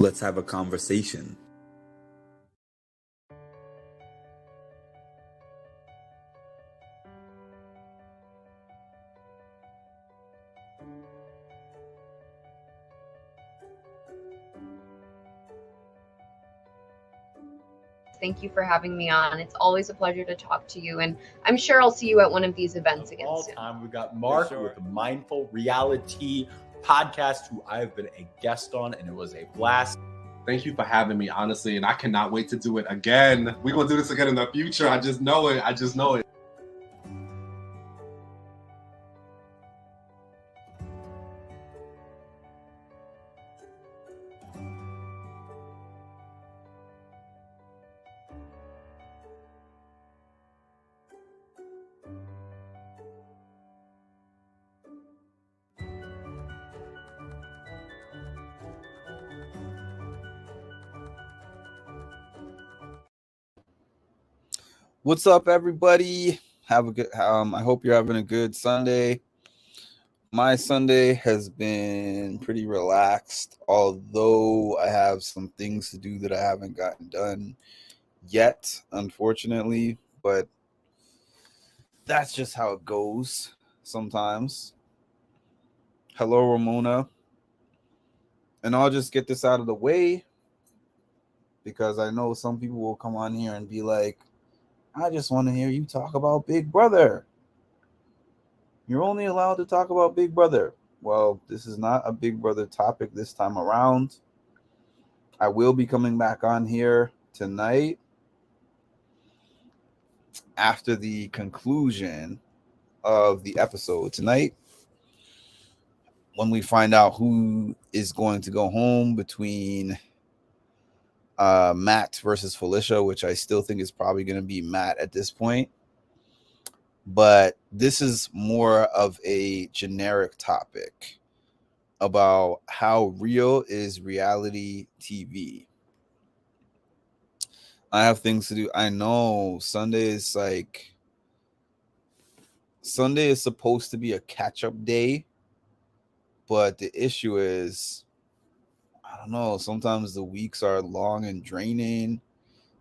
let's have a conversation. Thank you for having me on. It's always a pleasure to talk to you, and I'm sure I'll see you at one of these events again All soon. time, we got Mark with the Mindful Reality podcast, who I've been a guest on, and it was a blast. Thank you for having me, honestly, and I cannot wait to do it again. We're going to do this again in the future. I just know it. What's up, everybody? Have a good. I hope you're having a good Sunday. My Sunday has been pretty relaxed, although I have some things to do that I haven't gotten done yet, unfortunately. But that's just how it goes sometimes. Hello, Ramona. And I'll just get this out of the way because I know some people will come on here and be like, I just want to hear you talk about Big Brother. You're only allowed to talk about Big Brother. Well, this is not a Big Brother topic this time around. I will be coming back on here tonight after the conclusion of the episode tonight, when we find out who is going to go home between Matt versus Felicia, which I still think is probably going to be Matt at this point. But this is more of a generic topic about how real is reality TV. I have things to do. I know Sunday is supposed to be a catch-up day, but the issue is, I don't know, sometimes the weeks are long and draining.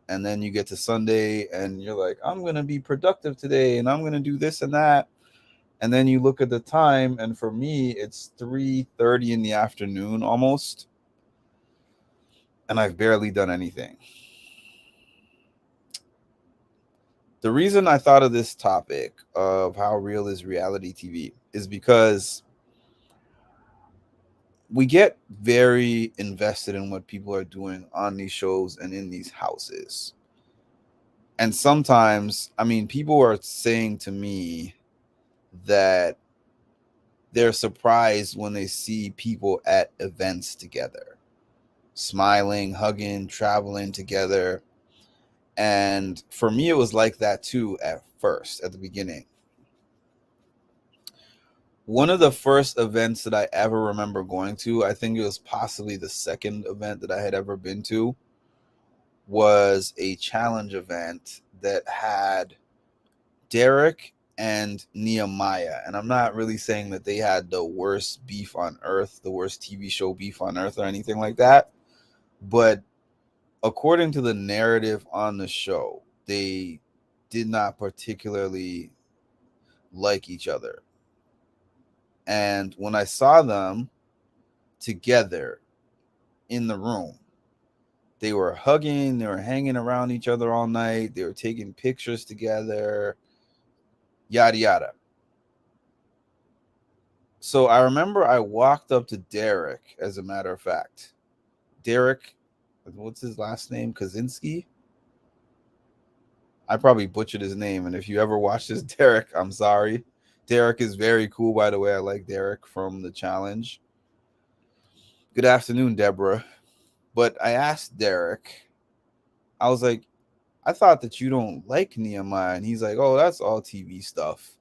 And then you get to Sunday and you're like, I'm going to be productive today and I'm going to do this and that. And then you look at the time, and for me, it's 3:30 in the afternoon almost. And I've barely done anything. The reason I thought of this topic of how real is reality TV is because we get very invested in what people are doing on these shows and in these houses. And sometimes, I mean, people are saying to me that they're surprised when they see people at events together, smiling, hugging, traveling together. And for me, it was like that too at the beginning. One of the first events that I ever remember going to, I think it was possibly the second event that I had ever been to, was a challenge event that had Derek and Nehemiah. And I'm not really saying that they had the worst beef on earth, the worst TV show beef on earth or anything like that. But according to the narrative on the show, they did not particularly like each other. And when I saw them together in the room, they were hugging, they were hanging around each other all night, they were taking pictures together, yada, yada. So I remember I walked up to Derek, as a matter of fact. Derek, what's his last name? Kaczynski? I probably butchered his name. And if you ever watch this, Derek, I'm sorry. Derek is very cool, by the way. I like Derek from the challenge. Good afternoon, Deborah. But I asked Derek, I was like, I thought that you don't like Nehemiah. And he's like, oh, that's all TV stuff.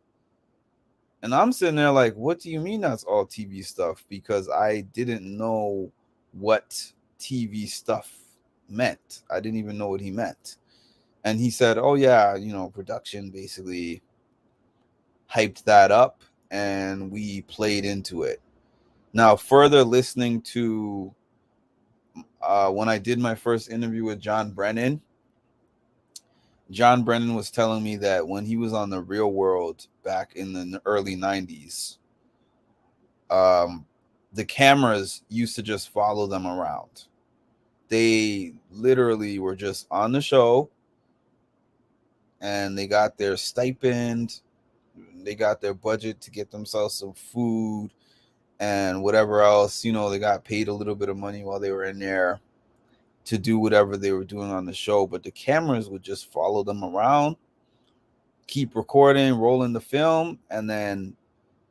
And I'm sitting there like, what do you mean that's all TV stuff? Because I didn't know what TV stuff meant. I didn't even know what he meant. And he said, oh, yeah, production basically hyped that up and we played into it. Now, further listening to when I did my first interview with John Brennan was telling me that when he was on The Real World back in the early 90s, the cameras used to just follow them around. They literally were just on the show, and they got their stipend, they got their budget to get themselves some food and whatever else. You know, they got paid a little bit of money while they were in there to do whatever they were doing on the show, but the cameras would just follow them around, keep recording, rolling the film, and then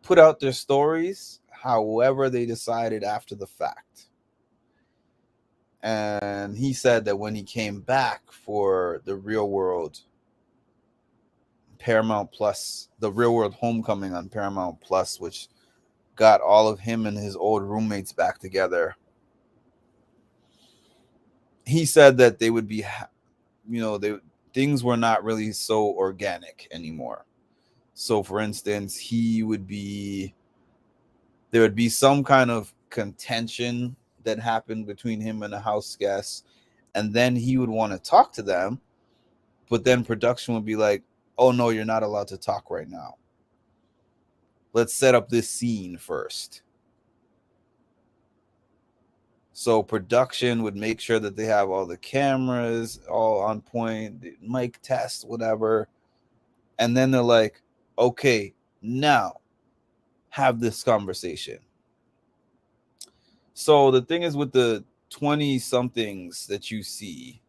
put out their stories however they decided after the fact. And he said that when he came back for The Real World Paramount Plus, The Real World Homecoming on Paramount Plus, which got all of him and his old roommates back together, he said that they would be, things were not really so organic anymore. So for instance, there would be some kind of contention that happened between him and a house guest, and then he would want to talk to them, but then production would be like, oh no, you're not allowed to talk right now. Let's set up this scene first. So production would make sure that they have all the cameras all on point, the mic test, whatever. And then they're like, okay, now have this conversation. So the thing is with the 20-somethings that you see,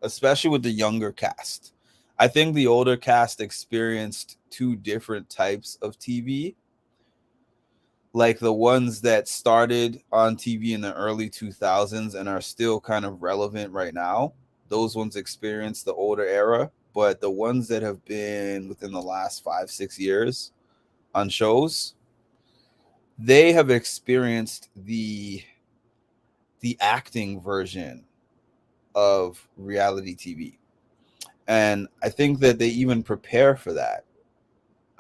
especially with the younger cast, I think the older cast experienced two different types of TV. Like the ones that started on TV in the early 2000s and are still kind of relevant right now, those ones experienced the older era. But the ones that have been within the last 5-6 years on shows, they have experienced the acting version of reality TV. And I think that they even prepare for that.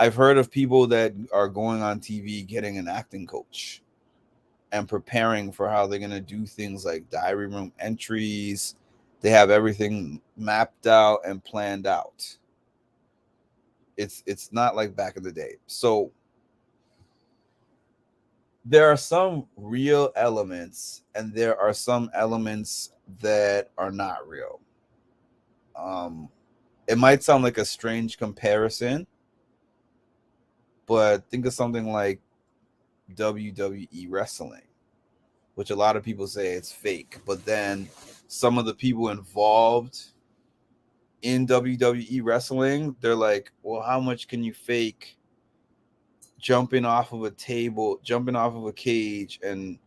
I've heard of people that are going on TV getting an acting coach and preparing for how they're going to do things like diary room entries. They have everything mapped out and planned out. It's not like back in the day. So there are some real elements and there are some elements that are not real. It might sound like a strange comparison, but think of something like WWE wrestling, which a lot of people say it's fake, but then some of the people involved in WWE wrestling, they're like, well, how much can you fake jumping off of a table, jumping off of a cage and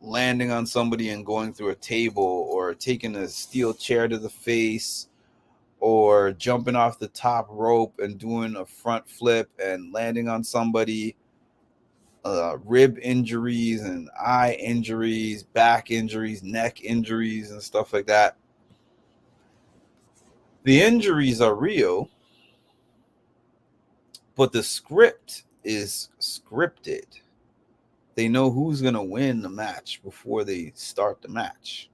landing on somebody and going through a table, or taking a steel chair to the face, or jumping off the top rope and doing a front flip and landing on somebody. Rib injuries and eye injuries, back injuries, neck injuries, and stuff like that. The injuries are real, but the script is scripted. They know who's going to win the match before they start the match.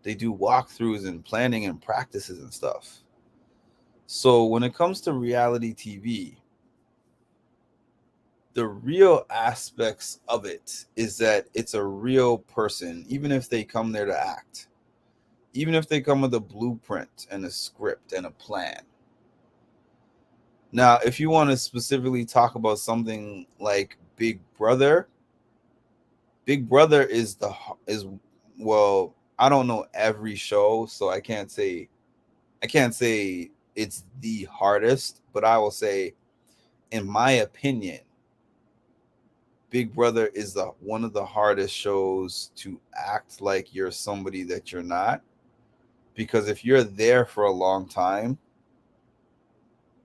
They do walkthroughs and planning and practices and stuff. So when it comes to reality TV, the real aspects of it is that it's a real person, even if they come there to act, even if they come with a blueprint and a script and a plan. Now, if you want to specifically talk about something like Big Brother is well, I don't know every show, so I can't say it's the hardest, but I will say, in my opinion, Big Brother is one of the hardest shows to act like you're somebody that you're not. Because if you're there for a long time,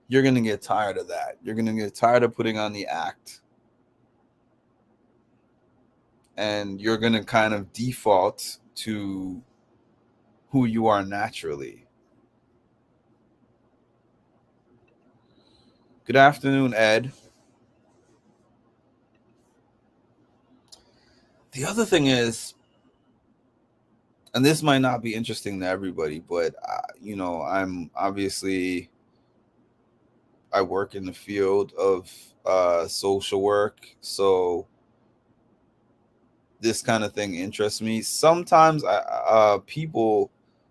you're going to get tired of that. You're going to get tired of putting on the act. And you're going to kind of default to who you are naturally. Good afternoon, Ed. the other thing is, and this might not be interesting to everybody, but you know, I'm obviously, I work in the field of social work, so this kind of thing interests me. Sometimes people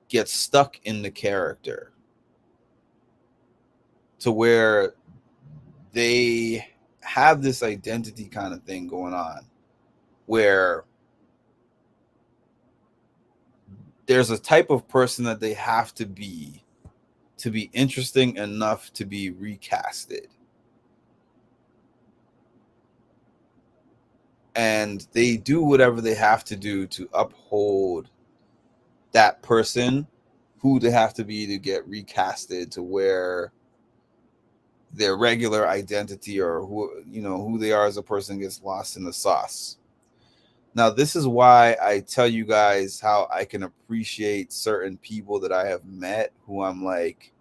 get stuck in the character to where they have this identity kind of thing going on, where there's a type of person that they have to be interesting enough to be recasted. And they do whatever they have to do to uphold that person who they have to be to get recasted to where their regular identity or who they are as a person gets lost in the sauce. Now, this is why I tell you guys how I can appreciate certain people that I have met who I'm like,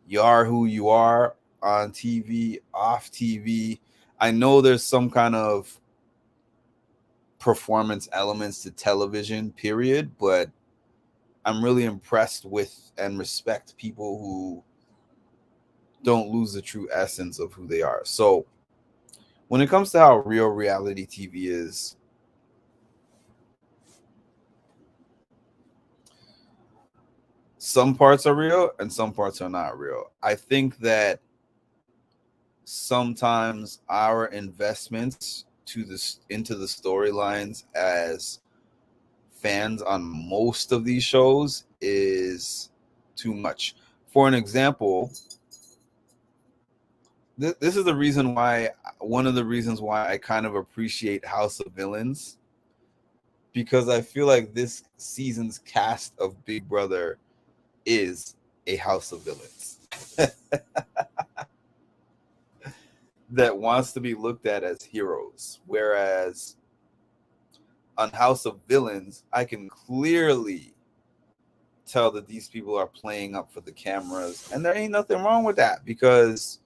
you are who you are on TV, off TV. I know there's some kind of performance elements to television, period, but I'm really impressed with and respect people who don't lose the true essence of who they are. So when it comes to how real reality TV is, some parts are real and some parts are not real. I think that sometimes our investments into the storylines as fans on most of these shows is too much. For an example, this is one of the reasons why I kind of appreciate House of Villains, because I feel like this season's cast of Big Brother is a House of Villains that wants to be looked at as heroes. Whereas on House of Villains, I can clearly tell that these people are playing up for the cameras, and there ain't nothing wrong with that, because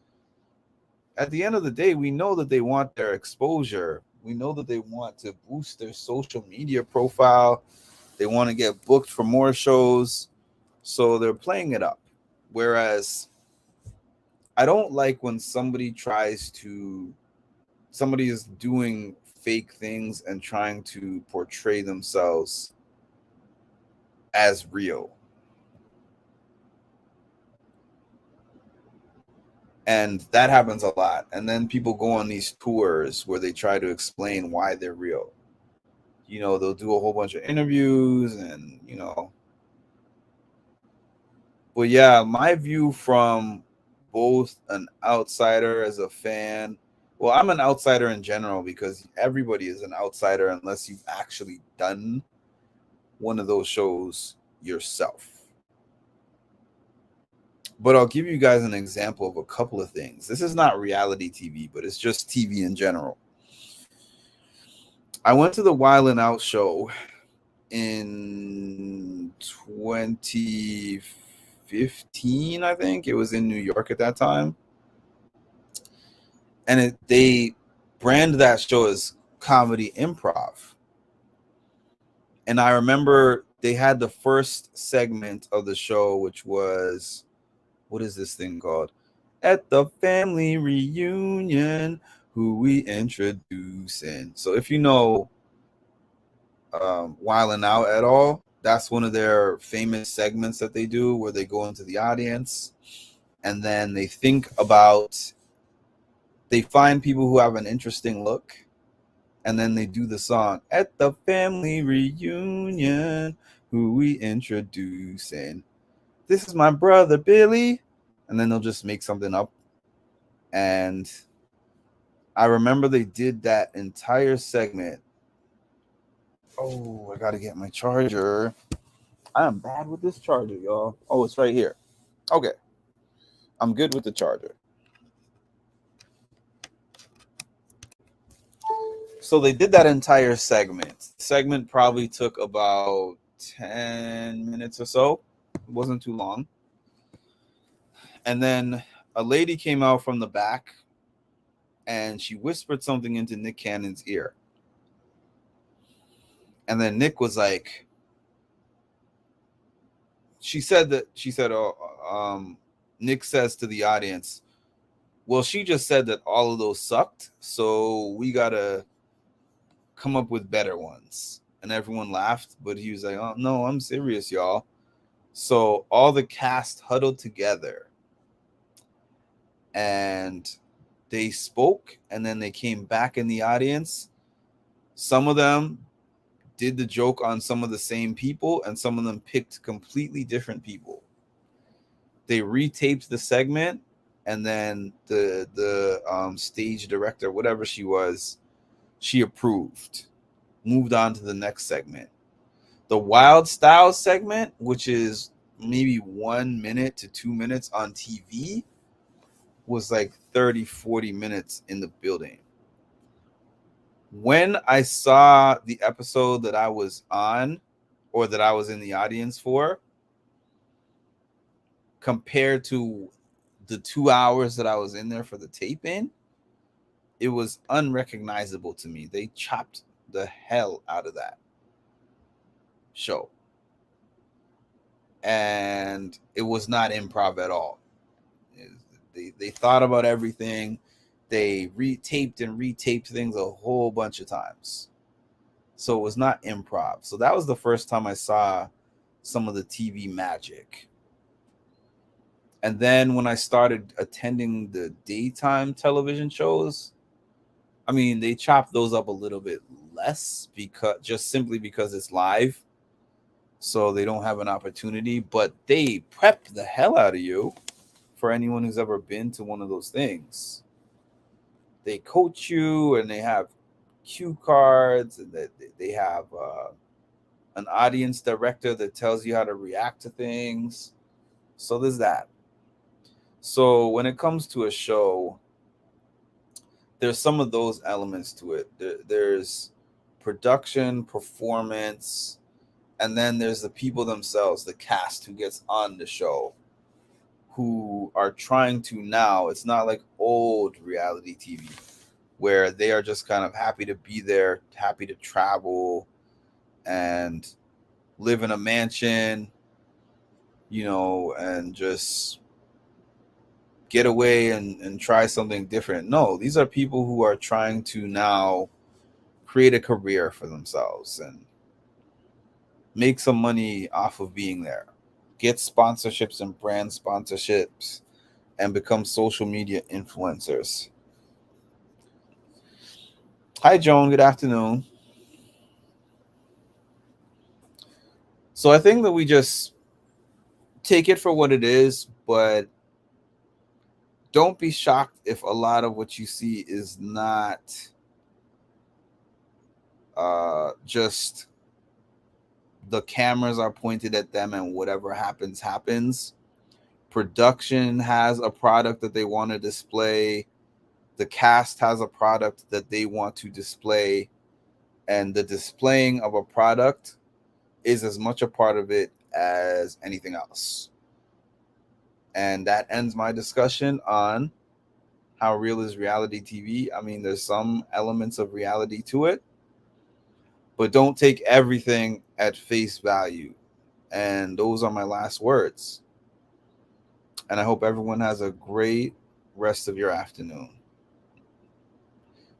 at the end of the day, we know that they want their exposure. We know that they want to boost their social media profile. They want to get booked for more shows. So they're playing it up. Whereas I don't like when somebody is doing fake things and trying to portray themselves as real. And that happens a lot. And then people go on these tours where they try to explain why they're real. You know, they'll do a whole bunch of interviews and, But yeah, my view from both an outsider as a fan. Well, I'm an outsider in general because everybody is an outsider unless you've actually done one of those shows yourself. But I'll give you guys an example of a couple of things. This is not reality TV, but it's just TV in general. I went to the Wild 'N Out show in 2015, I think. It was in New York at that time. And they brand that show as comedy improv. And I remember they had the first segment of the show, which was, what is this thing called? At the family reunion, who we introducing. So if you know Wild 'N Out at all, that's one of their famous segments that they do where they go into the audience and then they find people who have an interesting look, and then they do the song at the family reunion, who we introducing. This is my brother Billy, and then they'll just make something up. And I remember they did that entire segment. Oh, I gotta get my charger. I am bad with this charger, y'all. Oh, it's right here. Okay, I'm good with the charger. So they did that entire segment. The segment probably took about 10 minutes or so. It wasn't too long. And then a lady came out from the back and she whispered something into Nick Cannon's ear. And then Nick was like, Nick says to the audience, well, she just said that all of those sucked, so we gotta come up with better ones. And everyone laughed, but he was like, oh no, I'm serious, y'all. So all the cast huddled together and they spoke, and then they came back in the audience. Some of them did the joke on some of the same people, and some of them picked completely different people. They retaped the segment, and then the stage director, whatever she was, she approved, moved on to the next segment. The Wild Styles segment, which is maybe 1 minute to 2 minutes on TV, was like 30-40 minutes in the building. When I saw the episode that I was on, or that I was in the audience for, compared to the 2 hours that I was in there for the tape-in, it was unrecognizable to me. They chopped the hell out of that show. And it was not improv at all. They thought about everything. They retaped things a whole bunch of times. So it was not improv. So that was the first time I saw some of the TV magic. And then when I started attending the daytime television shows, I mean, they chopped those up a little bit less, simply because it's live. So they don't have an opportunity, but they prep the hell out of you. For anyone who's ever been to one of those things, they coach you, and they have cue cards, and they have an audience director that tells you how to react to things. So there's that. So when it comes to a show, there's some of those elements to it. There's production, performance, and then there's the people themselves, the cast who gets on the show, who are trying to now, it's not like old reality TV where they are just kind of happy to be there, happy to travel and live in a mansion, and just get away and try something different. No, these are people who are trying to now create a career for themselves and make some money off of being there. Get sponsorships and brand sponsorships and become social media influencers. Hi, Joan. Good afternoon. So I think that we just take it for what it is, but don't be shocked if a lot of what you see is not just the cameras are pointed at them and whatever happens. Production has a product that they want to display. The cast has a product that they want to display. And the displaying of a product is as much a part of it as anything else. And that ends my discussion on how real is reality TV. I mean, there's some elements of reality to it, but don't take everything at face value. And those are my last words. And I hope everyone has a great rest of your afternoon.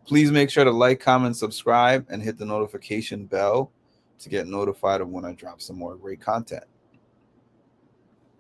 Please make sure to like, comment, subscribe, and hit the notification bell to get notified of when I drop some more great content.